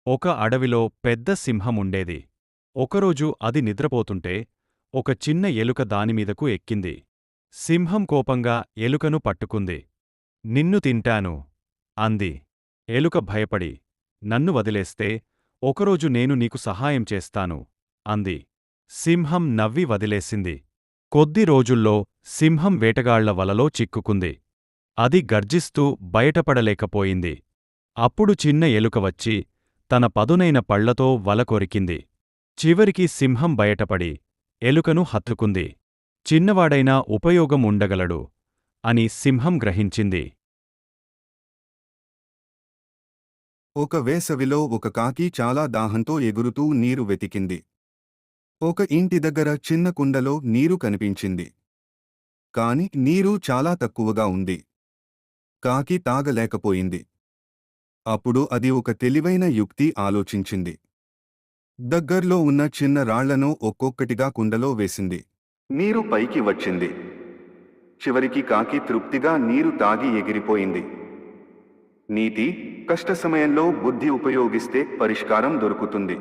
ఒక అడవిలో పెద్ద సింహముండేది. ఒకరోజు అది నిద్రపోతుంటే ఒక చిన్న ఎలుక దానిమీదకు ఎక్కింది. సింహం కోపంగా ఎలుకను పట్టుకుంది. నిన్ను తింటాను అంది. ఎలుక భయపడి నన్ను వదిలేస్తే ఒకరోజు నేను నీకు సహాయం చేస్తాను అంది. సింహం నవ్వి వదిలేసింది. కొద్ది రోజుల్లో సింహం వేటగాళ్ల వలలో చిక్కుకుంది. అది గర్జిస్తూ బయటపడలేకపోయింది. అప్పుడు చిన్న ఎలుక వచ్చి తన పదునైన పళ్లతో వల కొరికింది. చివరికి సింహం బయటపడి ఎలుకను హత్తుకుంది. చిన్నవాడైనా ఉపయోగం ఉండగలడు అని సింహం గ్రహించింది. ఒక వేసవిలో ఒక కాకి చాలా దాహంతో ఎగురుతూ నీరు వెతికింది. ఒక ఇంటి దగ్గర చిన్న కుండలో నీరు కనిపించింది. కాని నీరు చాలా తక్కువగా ఉంది. కాకి తాగలేకపోయింది. అప్పుడు అది ఒక తెలివైన యుక్తి ఆలోచించింది. దగ్గర్లో ఉన్న చిన్న రాళ్లను ఒక్కొక్కటిగా కుండలో వేసింది. నీరు పైకి వచ్చింది. చివరికి కాకి తృప్తిగా నీరు తాగి ఎగిరిపోయింది. నీతి: కష్ట సమయంలో బుద్ధి ఉపయోగిస్తే పరిష్కారం దొరుకుతుంది.